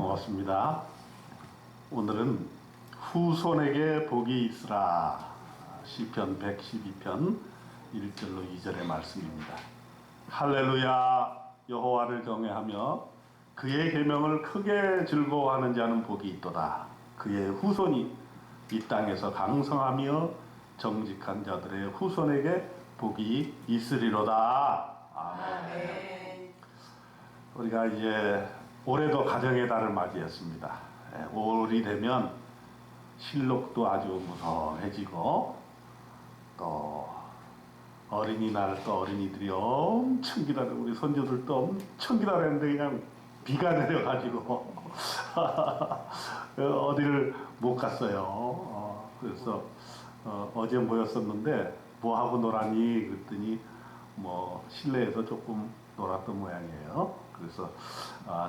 반갑습니다. 오늘은 후손에게 복이 있으라 시편 112편 1절로 2절의 말씀입니다. 할렐루야. 여호와를 경외하며 그의 계명을 크게 즐거워하는 자는 복이 있도다. 그의 후손이 이 땅에서 강성하며 정직한 자들의 후손에게 복이 있으리로다. 아멘. 우리가 이제 올해도 가정의 달을 맞이했습니다. 5월이 되면 실록도 아주 무성해지고 또 어린이날 또 어린이들이 엄청 기다리고 우리 손주들도 엄청 기다렸는데 그냥 비가 내려가지고 어디를 못 갔어요. 그래서 어제 모였었는데 뭐 하고 놀았니? 그랬더니 뭐 실내에서 조금 놀았던 모양이에요. 그래서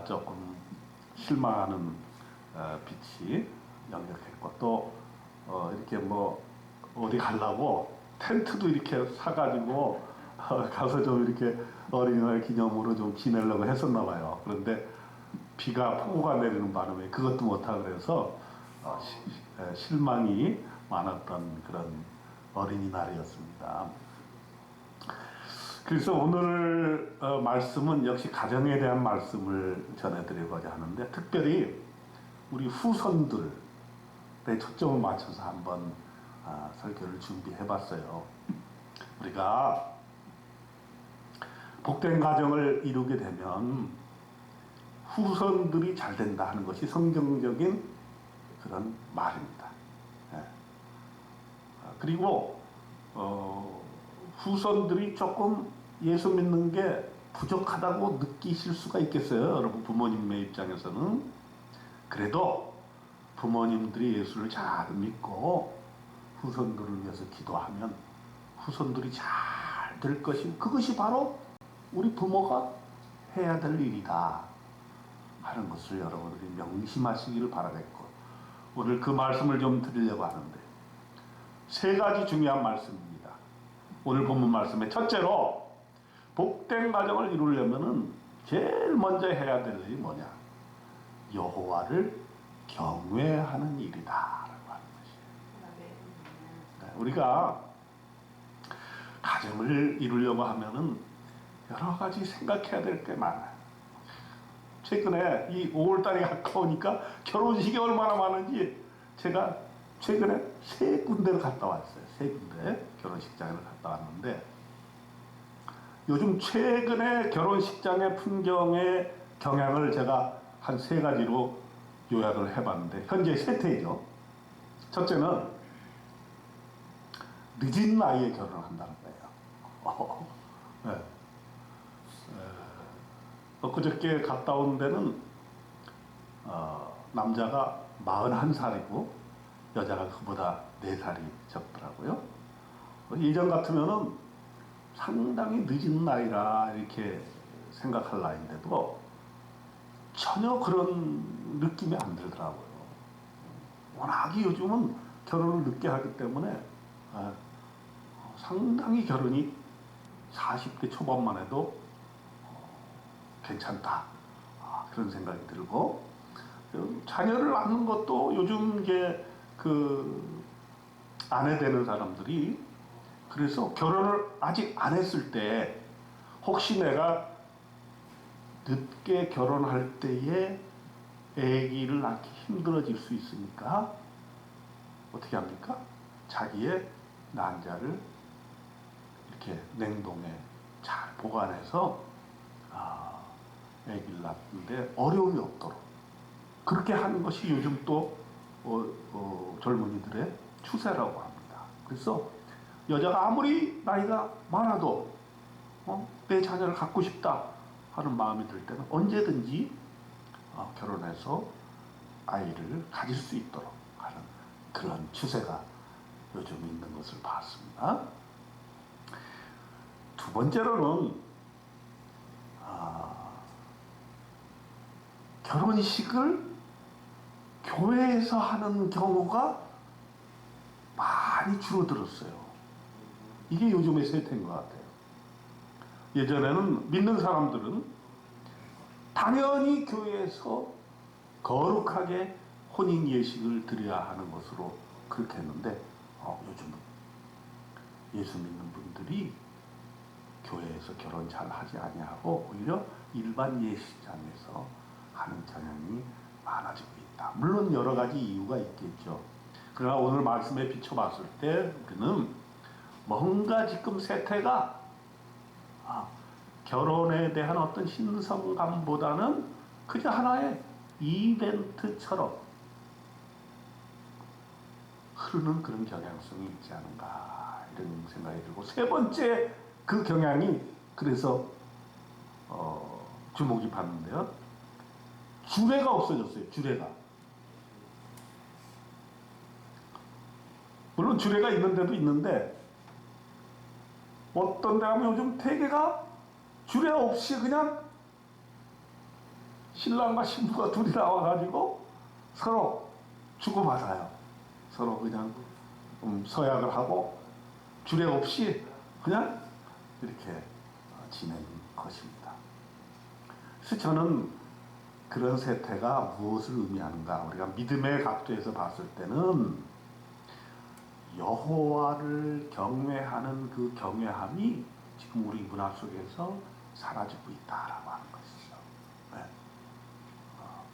조금 실망하는 빛이 역력했고 또 이렇게 뭐 어디 가려고 텐트도 이렇게 사가지고 가서 좀 이렇게 어린이날 기념으로 좀 지내려고 했었나 봐요. 그런데 비가 폭우가 내리는 바람에 그것도 못하고 그래서 실망이 많았던 그런 어린이날이었습니다. 그래서 오늘 말씀은 역시 가정에 대한 말씀을 전해드리고자 하는데 특별히 우리 후손들에 초점을 맞춰서 한번 설교를 준비해봤어요. 우리가 복된 가정을 이루게 되면 후손들이 잘 된다 하는 것이 성경적인 그런 말입니다. 그리고 후손들이 조금 예수 믿는 게 부족하다고 느끼실 수가 있겠어요. 여러분 부모님의 입장에서는. 그래도 부모님들이 예수를 잘 믿고 후손들을 위해서 기도하면 후손들이 잘 될 것이고 그것이 바로 우리 부모가 해야 될 일이다 하는 것을 여러분들이 명심하시기를 바라겠고 오늘 그 말씀을 좀 드리려고 하는데 세 가지 중요한 말씀입니다. 오늘 본문 말씀에 첫째로 복된 가정을 이루려면은 제일 먼저 해야 될 일이 뭐냐? 여호와를 경외하는 일이다 라고 하는 것이에요. 우리가 가정을 이루려고 하면은 여러 가지 생각해야 될 게 많아요. 최근에 이 5월달이 가까우니까 결혼식이 얼마나 많은지 제가 최근에 3군데를 갔다 왔어요. 3군데 결혼식장을 갔다 왔는데 요즘 최근에 결혼식장의 풍경의 경향을 제가 한 3가지로 요약을 해봤는데 현재 세태죠. 첫째는 늦은 나이에 결혼을 한다는 거예요. 네. 엊그저께 갔다 온 데는 남자가 41살이고 여자가 그보다 4살이 적더라고요. 예전 같으면은 상당히 늦은 나이라 이렇게 생각할 나이인데도 전혀 그런 느낌이 안 들더라고요. 워낙에 요즘은 결혼을 늦게 하기 때문에 상당히 결혼이 40대 초반만 해도 괜찮다 그런 생각이 들고 자녀를 낳는 것도 요즘 이제 그 아내 되는 사람들이 그래서 결혼을 아직 안 했을 때 혹시 내가 늦게 결혼할 때에 아기를 낳기 힘들어질 수 있으니까 어떻게 합니까? 자기의 난자를 이렇게 냉동에 잘 보관해서 아기를 낳는데 어려움이 없도록 그렇게 하는 것이 요즘 또 젊은이들의 추세라고 합니다. 그래서 여자가 아무리 나이가 많아도 내 자녀를 갖고 싶다 하는 마음이 들 때는 언제든지 결혼해서 아이를 가질 수 있도록 하는 그런 추세가 요즘 있는 것을 봤습니다. 두 번째로는 결혼식을 교회에서 하는 경우가 많이 줄어들었어요. 이게 요즘의 세태인 것 같아요. 예전에는 믿는 사람들은 당연히 교회에서 거룩하게 혼인 예식을 드려야 하는 것으로 그렇게 했는데 요즘은 예수 믿는 분들이 교회에서 결혼 잘 하지 아니하고 오히려 일반 예식장에서 하는 경향이 많아지고 있다. 물론 여러 가지 이유가 있겠죠. 그러나 오늘 말씀에 비춰봤을 때 우리는 뭔가 지금 세태가 결혼에 대한 어떤 신성감보다는 그저 하나의 이벤트처럼 흐르는 그런 경향성이 있지 않은가 이런 생각이 들고, 세 번째 그 경향이 그래서 주목이 받는데요. 주례가 없어졌어요. 주례가. 물론 주례가 있는데도 있는데 어떤 데 하면 요즘 대개가 주례 없이 그냥 신랑과 신부가 둘이 나와가지고 서로 주고받아요. 서로 그냥 서약을 하고 주례 없이 그냥 이렇게 지내는 것입니다. 그래서 저는 그런 세태가 무엇을 의미하는가, 우리가 믿음의 각도에서 봤을 때는 여호와를 경외하는 그 경외함이 지금 우리 문화 속에서 사라지고 있다라고 하는 것이죠. 네.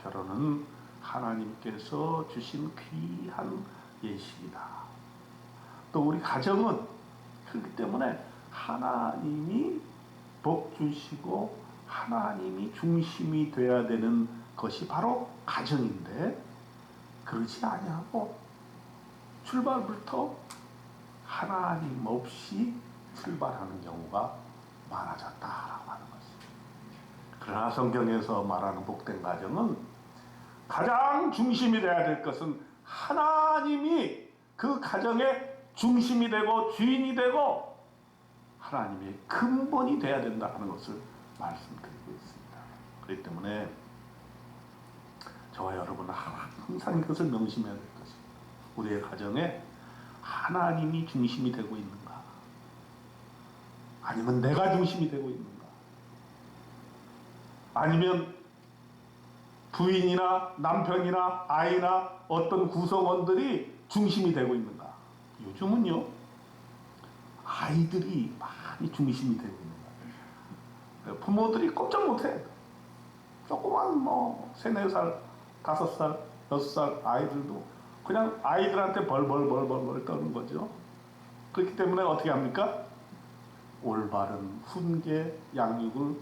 결혼은 하나님께서 주신 귀한 예식이다. 또 우리 가정은 그렇기 때문에 하나님이 복 주시고 하나님이 중심이 되어야 되는 것이 바로 가정인데, 그렇지 아니하고 출발부터 하나님 없이 출발하는 경우가 많아졌다라고 하는 것입니다. 그러나 성경에서 말하는 복된 가정은 가장 중심이 되어야 될 것은 하나님이 그 가정의 중심이 되고 주인이 되고 하나님의 근본이 되어야 된다 하는 것을 말씀드리고 있습니다. 그렇기 때문에 저와 여러분은 항상 이것을 명심해야 될 것입니다. 우리의 가정에 하나님이 중심이 되고 있는가? 아니면 내가 중심이 되고 있는가? 아니면 부인이나 남편이나 아이나 어떤 구성원들이 중심이 되고 있는가? 요즘은요, 아이들이 많이 중심이 되고 있는 거예요. 부모들이 꼼짝 못해. 조그만 3, 4살, 5살, 6살 아이들도 그냥 아이들한테 벌벌 떠는 거죠. 그렇기 때문에 어떻게 합니까? 올바른 훈계, 양육을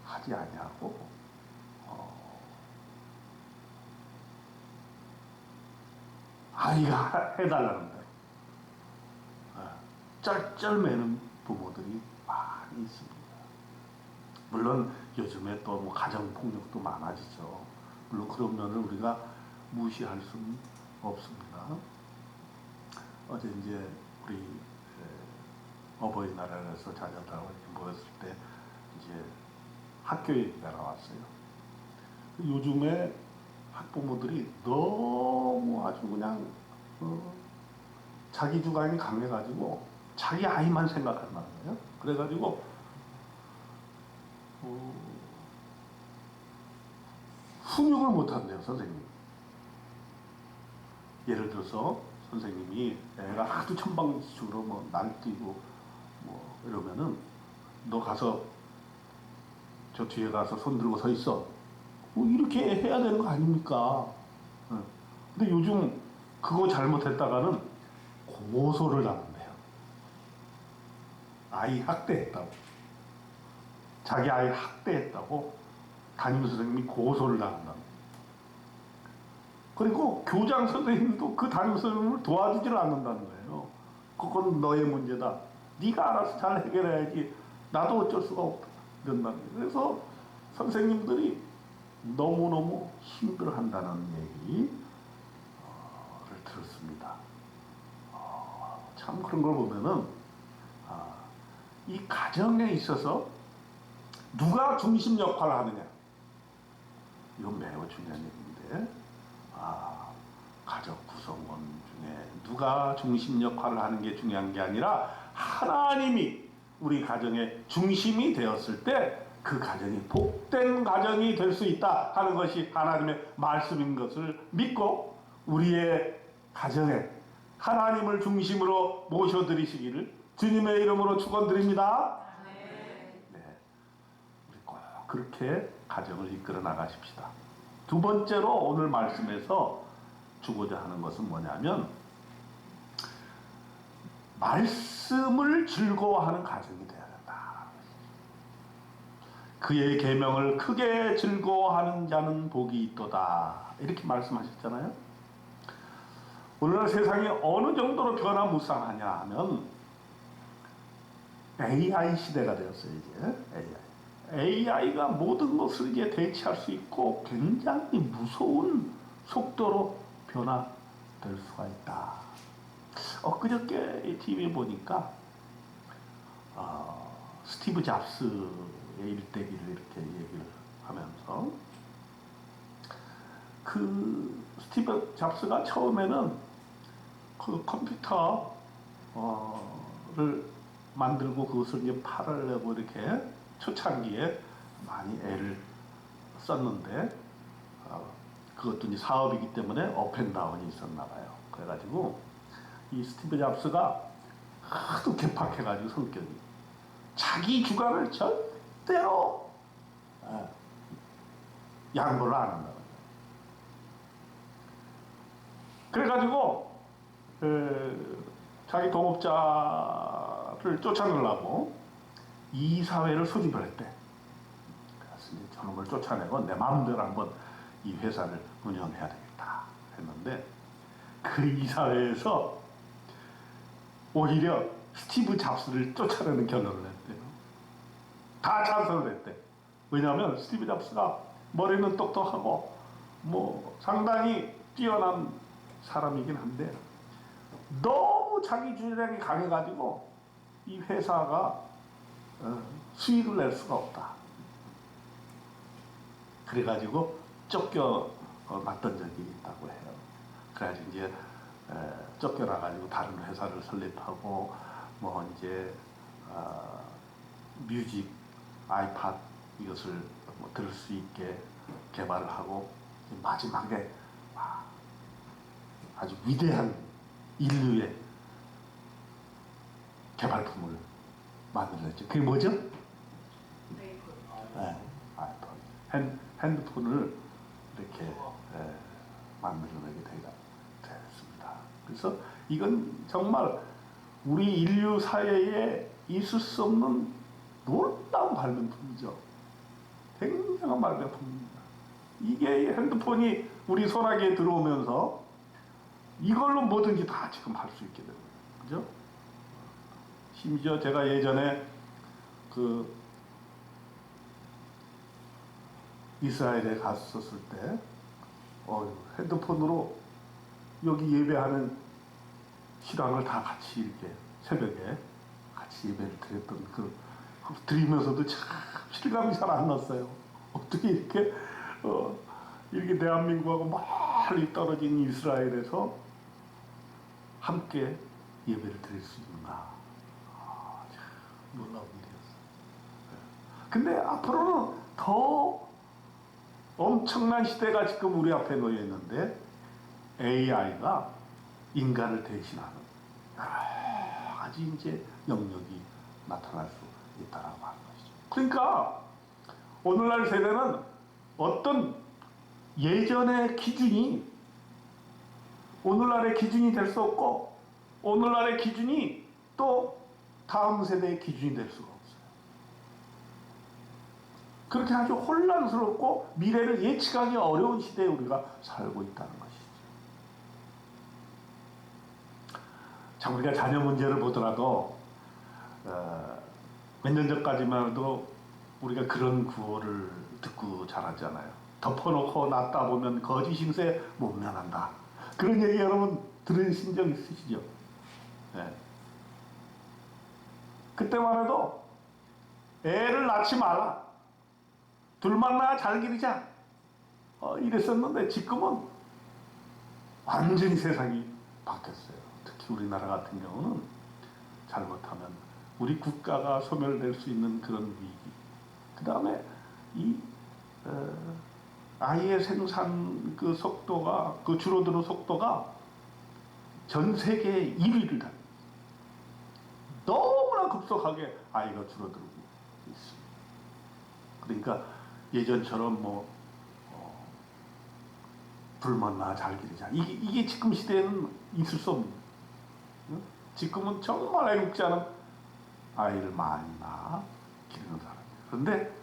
하지 아니하고 아이가 해달라는 대로 쩔쩔매는 부모들이 많이 있습니다. 물론 요즘에 또 가정폭력도 많아지죠. 물론 그런 면을 우리가 무시할 수는 없습니다. 어제 이제 우리 어버이날에서 자녀들하고 모였을 때 이제 학교 얘기가 나왔어요. 요즘에 학부모들이 너무 아주 그냥 자기 주관이 강해가지고 자기 아이만 생각한다는 거예요. 그래가지고 훈육을 못한대요, 선생님. 예를 들어서 선생님이 애가 하도 천방지축으로 날뛰고 이러면은 너 가서 저 뒤에 가서 손 들고 서 있어. 이렇게 해야 되는 거 아닙니까? 근데 요즘 그거 잘못했다가는 고소를 당한대요. 아이 학대했다고. 자기 아이 학대했다고 담임 선생님이 고소를 당한다고. 그리고 교장 선생님도 그 담임 선생님을 도와주지를 않는다는 거예요. 그건 너의 문제다. 네가 알아서 잘 해결해야지. 나도 어쩔 수가 없다. 이런다는 거예요. 그래서 선생님들이 너무너무 힘들어한다는 얘기를 들었습니다. 참 그런 걸 보면은 이 가정에 있어서 누가 중심 역할을 하느냐, 이건 매우 중요한 얘기인데, 가족 구성원 중에 누가 중심 역할을 하는 게 중요한 게 아니라 하나님이 우리 가정의 중심이 되었을 때 그 가정이 복된 가정이 될 수 있다 하는 것이 하나님의 말씀인 것을 믿고 우리의 가정에 하나님을 중심으로 모셔드리시기를 주님의 이름으로 축원드립니다. 네, 우리 꼭 그렇게 가정을 이끌어 나가십시다. 두 번째로 오늘 말씀에서 주고자 하는 것은 뭐냐면 말씀을 즐거워하는 가정이 되어야 된다. 그의 계명을 크게 즐거워하는 자는 복이 있도다. 이렇게 말씀하셨잖아요. 오늘날 세상이 어느 정도로 변화무쌍하냐 하면 AI 시대가 되었어요. 이제 AI가 모든 것을 이제 대체할 수 있고 굉장히 무서운 속도로 변화될 수가 있다. 엊그저께 TV에 보니까 스티브 잡스의 일대기를 이렇게 얘기를 하면서 그 스티브 잡스가 처음에는 그 컴퓨터를 만들고 그것을 이제 팔으려고 이렇게 초창기에 많이 애를 썼는데 그것도 이제 사업이기 때문에 업앤다운이 있었나 봐요. 그래가지고 이 스티브 잡스가 하도 개팍해가지고 성격이 자기 주관을 절대로 양보를 안 한다. 그래가지고 자기 동업자를 쫓아내려고 이사회를 소집을 했대. 그래서 이제 저놈을 쫓아내고 내 마음대로 한번 이 회사를 운영해야 되겠다 했는데 그 이사회에서 오히려 스티브 잡스를 쫓아내는 결론을 냈대요. 다 찬성을 했대. 왜냐하면 스티브 잡스가 머리는 똑똑하고 뭐 상당히 뛰어난 사람이긴 한데 너무 자기 주장이 강해가지고 이 회사가 수익을 낼 수가 없다. 그래가지고 쫓겨났던 적이 있다고 해요. 그래가지고 이제 쫓겨나가지고 다른 회사를 설립하고 뭐 이제 뮤직, 아이팟 이것을 뭐 들을 수 있게 개발을 하고 마지막에 아주 위대한 인류의 개발품을 만들었죠. 그게 뭐죠? 네, 아이폰. 핸드폰을 이렇게 만들어내게 되었습니다. 그래서 이건 정말 우리 인류 사회에 있을 수 없는 놀라운 발명품이죠. 굉장한 발명품입니다. 이게 핸드폰이 우리 손아귀에 들어오면서 이걸로 뭐든지 다 지금 할 수 있게 되는 거예요. 그죠? 심지어 제가 예전에 그 이스라엘에 갔었을 때 핸드폰으로 여기 예배하는 신앙을 다 같이 이렇게 새벽에 같이 예배를 드렸던 드리면서도 참 실감이 잘 안 났어요. 어떻게 이렇게 대한민국하고 멀리 떨어진 이스라엘에서 함께 예배를 드릴 수 있는가. 참 놀라운 일이었어요. 근데 앞으로는 더 엄청난 시대가 지금 우리 앞에 놓여 있는데 AI가 인간을 대신하는 여러 가지 이제 영역이 나타날 수 있다라고 하는 것이죠. 그러니까 오늘날 세대는 어떤 예전의 기준이 오늘날의 기준이 될 수 없고 오늘날의 기준이 또 다음 세대의 기준이 될 수가 없어요. 그렇게 아주 혼란스럽고 미래를 예측하기 어려운 시대에 우리가 살고 있다는 것이죠. 참 우리가 자녀 문제를 보더라도 몇 년 전까지만 해도 우리가 그런 구호를 듣고 자랐잖아요. 덮어놓고 낳다 보면 거짓 잉세 못 면한다. 그런 얘기 여러분 들으신 적 있으시죠? 네. 그때만 해도 애를 낳지 말라. 둘만 낳아 잘 기르자. 이랬었는데 지금은 완전히 세상이 바뀌었어요. 특히 우리나라 같은 경우는 잘못하면 우리 국가가 소멸될 수 있는 그런 위기, 그 다음에 이 아이의 생산 그 속도가, 그 줄어드는 속도가 전 세계 1위를 다. 너무나 급속하게 아이가 줄어들고 있습니다. 그러니까 예전처럼 뭐 불만나 잘 기르자, 이게 지금 시대에는 있을 수 없는. 지금은 정말 애국지 않은 아이를 많이 낳아 기르는 사람이에요. 그런데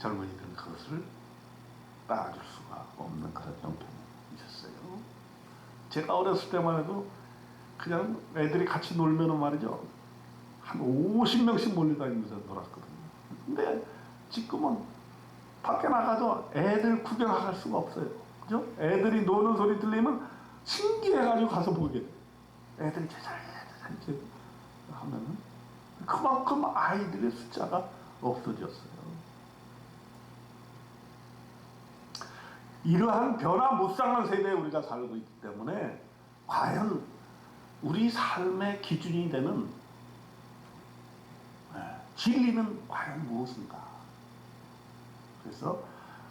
젊은이들은 그것을 따라줄 수가 없는 그런 형편이 있었어요. 제가 어렸을 때만 해도 그냥 애들이 같이 놀면은 말이죠, 한 50명씩 몰려다니면서 놀았거든요. 근데 지금은 밖에 나가도 애들 구경할 수가 없어요. 그죠? 애들이 노는 소리 들리면 신기해가지고 가서 보게 돼요. 애들이 제잘 이렇게 하면은 그만큼 아이들의 숫자가 없어졌어요. 이러한 변화무쌍한 세대에 우리가 살고 있기 때문에 과연 우리 삶의 기준이 되는 진리는 과연 무엇인가? 그래서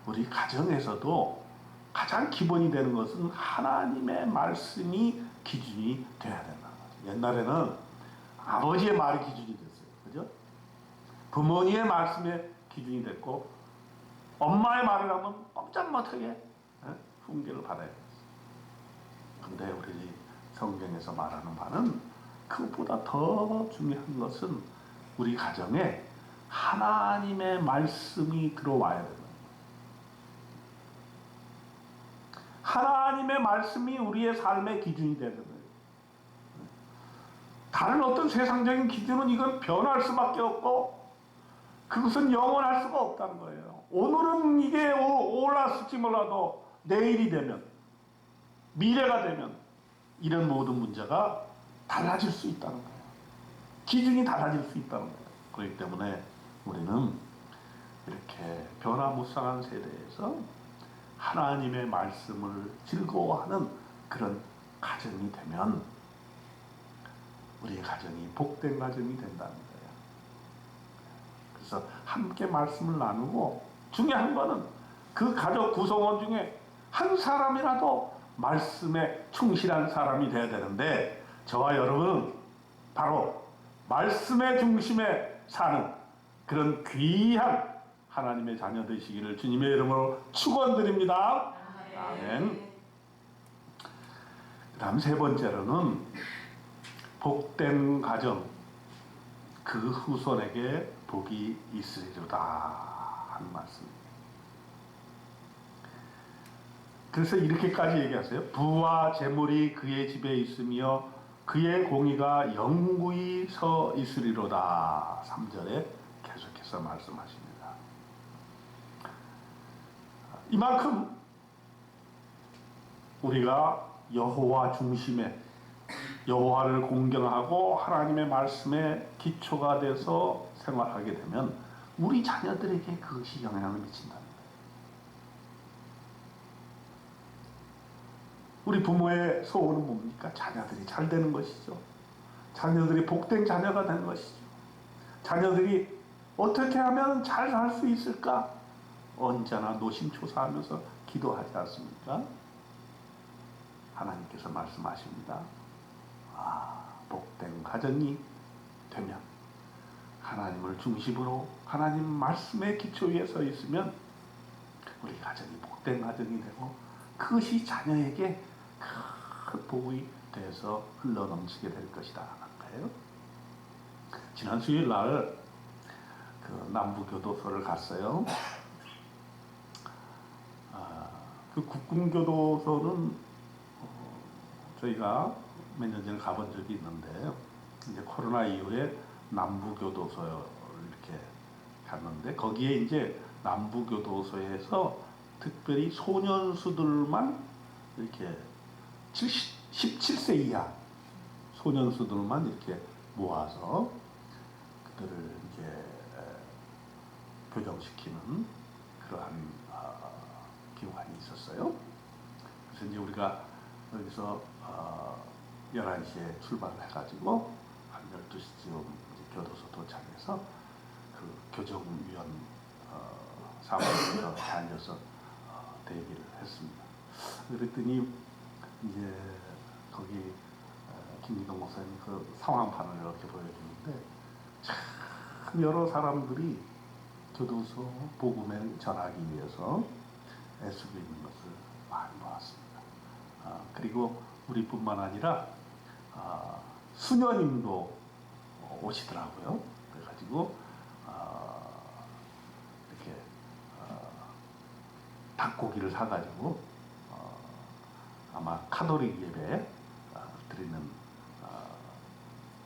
우리 가정에서도 가장 기본이 되는 것은 하나님의 말씀이 기준이 돼야 된다. 옛날에는 아버지의 말이 기준이 됐어요. 그죠? 부모님의 말씀의 기준이 됐고, 엄마의 말을 하면 꼼짝 못하게 훈계를 받아야 됐어요. 근데 우리 성경에서 말하는 바는 그것보다 더 중요한 것은 우리 가정에 하나님의 말씀이 들어와야 된다. 하나님의 말씀이 우리의 삶의 기준이 되는 거예요. 다른 어떤 세상적인 기준은 이건 변할 수밖에 없고 그것은 영원할 수가 없다는 거예요. 오늘은 이게 올랐을지 몰라도 내일이 되면, 미래가 되면 이런 모든 문제가 달라질 수 있다는 거예요. 기준이 달라질 수 있다는 거예요. 그렇기 때문에 우리는 이렇게 변화무쌍한 세대에서 하나님의 말씀을 즐거워하는 그런 가정이 되면 우리의 가정이 복된 가정이 된다는 거예요. 그래서 함께 말씀을 나누고, 중요한 거는 그 가족 구성원 중에 한 사람이라도 말씀에 충실한 사람이 되어야 되는데, 저와 여러분은 바로 말씀의 중심에 사는 그런 귀한 하나님의 자녀 되시기를 주님의 이름으로 축원드립니다. 아멘. 그 다음 세 번째로는 복된 가정, 그 후손에게 복이 있으리로다 하는 말씀입니다. 그래서 이렇게까지 얘기하세요. 부와 재물이 그의 집에 있으며 그의 공의가 영구히 서 있으리로다. 3절에 계속해서 말씀하십니다. 이만큼 우리가 여호와 중심에, 여호와를 공경하고 하나님의 말씀에 기초가 돼서 생활하게 되면 우리 자녀들에게 그것이 영향을 미친다는 거예요. 우리 부모의 소원은 뭡니까? 자녀들이 잘 되는 것이죠. 자녀들이 복된 자녀가 되는 것이죠. 자녀들이 어떻게 하면 잘 살 수 있을까? 언제나 노심초사하면서 기도하지 않습니까? 하나님께서 말씀하십니다. 복된 가정이 되면, 하나님을 중심으로 하나님 말씀의 기초 위에 서 있으면 우리 가정이 복된 가정이 되고 그것이 자녀에게 큰 복이 돼서 흘러넘치게 될 것이다 하는 거예요. 지난 수요일 날 그 남부교도소를 갔어요. 그 국군교도소는 저희가 몇 년 전에 가본 적이 있는데, 이제 코로나 이후에 남부교도소를 이렇게 갔는데, 거기에 이제 남부교도소에서 특별히 소년수들만 이렇게 17세 이하 소년수들만 이렇게 모아서 그들을 이제 교정시키는 그러한 기관이 있었어요. 그래서 이제 우리가 여기서 11시에 출발을 해가지고 한 12시쯤 교도소 도착해서 그 교정위원 사무실에서 앉아서 대기를 했습니다. 그랬더니 이제 거기 김기동 목사님 그 상황판을 이렇게 보여주는데 참 여러 사람들이 교도소 복음을 전하기 위해서 애쓰고 있는 것을 많이 보았습니다. 그리고 우리뿐만 아니라 수녀님도 오시더라고요. 그래가지고 이렇게 닭고기를 사가지고 아마 카톨릭 예배 드리는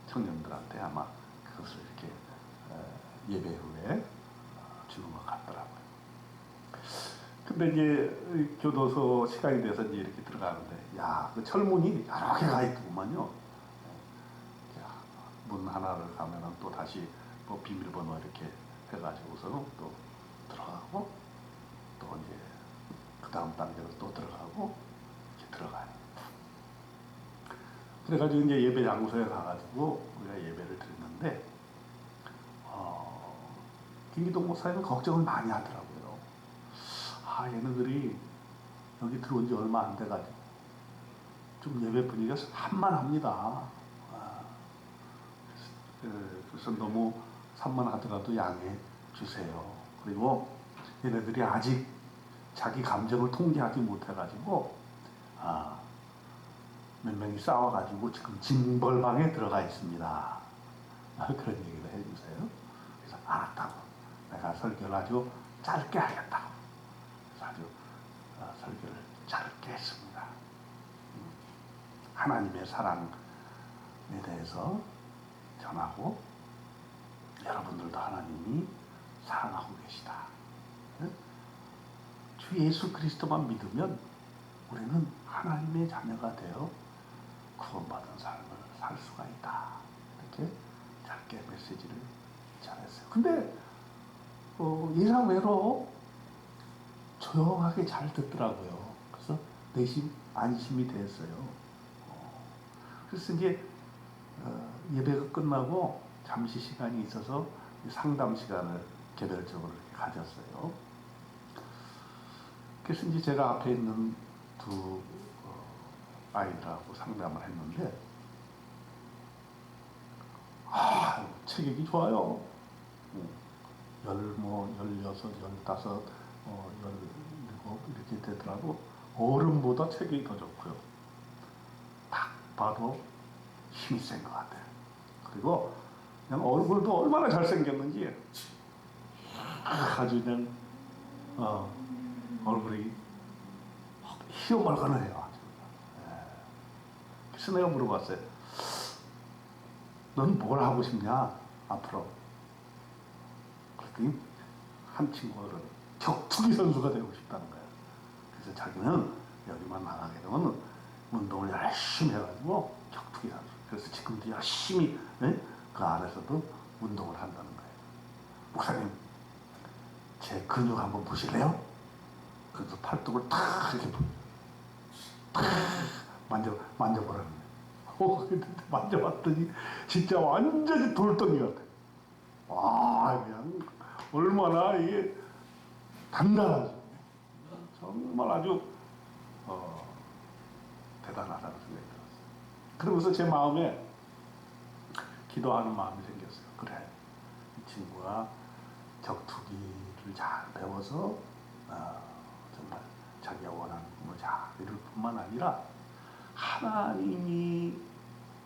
청년들한테 아마 그것을 이렇게 예배 후에 주는 것 같더라고요. 근데 이제 교도소 시간이 돼서 이제 이렇게 들어가는데, 야, 그 철문이 여러 개가 있더구만요. 문 하나를 가면은 또 다시 뭐 비밀번호 이렇게 해가지고서는 또 들어가고, 또 이제 그 다음 단계로 또 들어가고, 이렇게 들어가요. 그래가지고 이제 예배 장소에 가가지고 우리가 예배를 드렸는데, 김기동 목사님은 걱정을 많이 하더라고요. 얘네들이 여기 들어온 지 얼마 안 돼가지고 좀 예배 분위기가 산만합니다. 그래서 너무 산만하더라도 양해해 주세요. 그리고 얘네들이 아직 자기 감정을 통제하지 못해가지고 몇 명이 싸워가지고 지금 징벌방에 들어가 있습니다. 그런 얘기를 해주세요. 그래서 알았다고. 내가 설교를 아주 짧게 하겠다고. 그래서 아주 설교를 짧게 했습니다. 하나님의 사랑에 대해서 전하고 여러분들도 하나님이 사랑하고 계시다. 주 예수 그리스도만 믿으면 우리는 하나님의 자녀가 되어 구원받은 삶을 살 수가 있다. 이렇게 짧게 메시지를 전했어요. 근데 예상외로 조용하게 잘 듣더라고요. 그래서 내심 안심이 됐어요. 그래서 이제 예배가 끝나고 잠시 시간이 있어서 상담 시간을 개별적으로 이렇게 가졌어요. 그래서 이제 제가 앞에 있는 두 아이들하고 상담을 했는데, 체격이 좋아요. 16, 15, 17 이렇게 되더라고. 어른보다 체격이 더 좋고요. 딱 봐도 힘이 센 것 같아요. 그리고 그냥 얼굴도 얼마나 잘생겼는지 아주 그냥 얼굴이 희어멀건해요. 그래서 내가 물어봤어요. 넌 뭘 하고 싶냐 앞으로? 그랬더니 한 친구는 격투기 선수가 되고 싶다는 거예요. 그래서 자기는 여기만 나가게 되면 운동을 열심히 해가지고 격투기 선수. 그래서 지금도 열심히 그 안에서도 운동을 한다는 거예요. 목사님, 제 근육 한번 보실래요? 그래서 팔뚝을 탁 이렇게 탁 만져보라는 거예요. 근데 만져봤더니 진짜 완전히 돌덩이 같아요. 와, 그냥 얼마나 이게 단단하죠. 정말 아주 대단하다는 생각이 들었어요. 그러면서 제 마음에 기도하는 마음이 생겼어요. 그래, 이 친구가 격투기를 잘 배워서 정말 자기가 원하는 꿈을 잘 이룰 뿐만 아니라 하나님이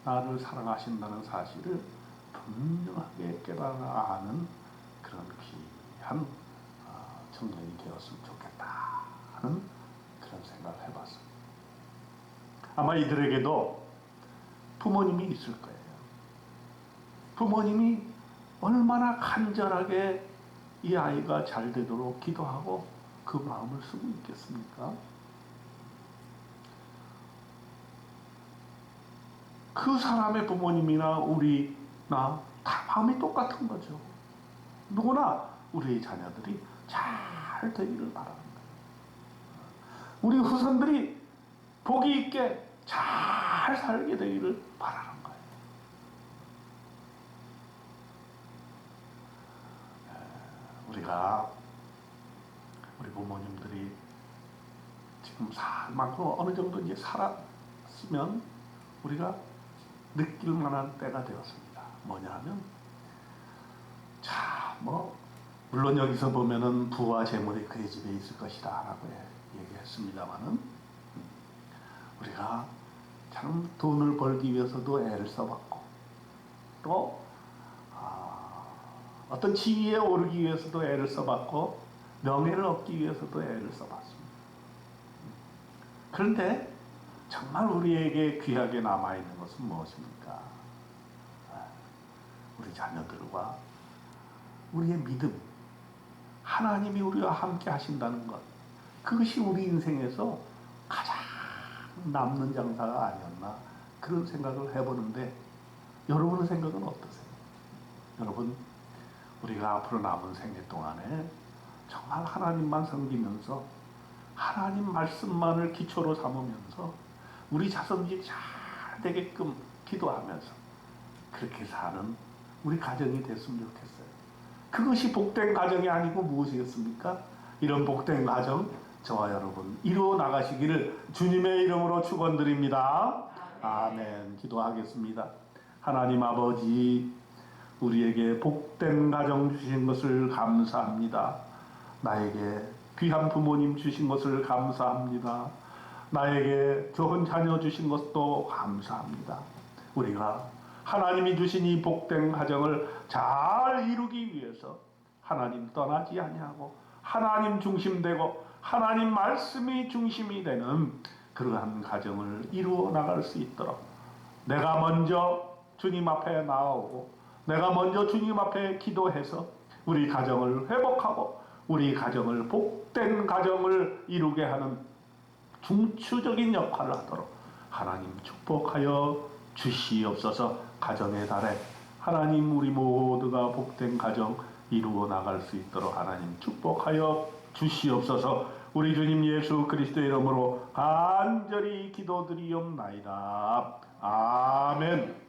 나를 사랑하신다는 사실을 분명하게 깨달아 아는 그런 귀한 청년이 되었으면 좋겠다 하는 그런 생각을 해봤습니다. 아마 이들에게도 부모님이 있을 거예요. 부모님이 얼마나 간절하게 이 아이가 잘 되도록 기도하고 그 마음을 쓰고 있겠습니까? 그 사람의 부모님이나 우리나 다 마음이 똑같은 거죠. 누구나 우리의 자녀들이 잘 되기를 바라는 거예요. 우리 후손들이 복이 있게 잘 살게 되기를 바라는 거예요. 우리가 우리 부모님들이 지금 살 만큼 어느 정도 이제 살았으면 우리가 느낄 만한 때가 되었습니다. 뭐냐 하면, 자, 물론 여기서 보면은 부와 재물이 그의 집에 있을 것이다 라고 얘기했습니다만은, 우리가 참 돈을 벌기 위해서도 애를 써봤고, 또 어떤 지위에 오르기 위해서도 애를 써봤고, 명예를 얻기 위해서도 애를 써봤습니다. 그런데 정말 우리에게 귀하게 남아있는 것은 무엇입니까? 우리 자녀들과 우리의 믿음, 하나님이 우리와 함께 하신다는 것, 그것이 우리 인생에서 가장 남는 장사가 아니었나, 그런 생각을 해보는데, 여러분의 생각은 어떠세요? 여러분, 우리가 앞으로 남은 생애 동안에 정말 하나님만 섬기면서 하나님 말씀만을 기초로 삼으면서 우리 자손이 잘 되게끔 기도하면서 그렇게 사는 우리 가정이 됐으면 좋겠어요. 그것이 복된 가정이 아니고 무엇이겠습니까? 이런 복된 가정 저와 여러분 이루어 나가시기를 주님의 이름으로 축원드립니다. 아멘. 기도하겠습니다. 하나님 아버지, 우리에게 복된 가정 주신 것을 감사합니다. 나에게 귀한 부모님 주신 것을 감사합니다. 나에게 좋은 자녀 주신 것도 감사합니다. 우리가 하나님이 주신 이 복된 가정을 잘 이루기 위해서 하나님 떠나지 아니하고 하나님 중심되고 하나님 말씀이 중심이 되는 그러한 가정을 이루어 나갈 수 있도록 내가 먼저 주님 앞에 나아오고 내가 먼저 주님 앞에 기도해서 우리 가정을 회복하고 우리 가정을 복된 가정을 이루게 하는 중추적인 역할을 하도록 하나님 축복하여 주시옵소서. 가정의 달에 하나님 우리 모두가 복된 가정 이루어 나갈 수 있도록 하나님 축복하여 주시옵소서. 우리 주님 예수 그리스도 이름으로 간절히 기도드리옵나이다. 아멘.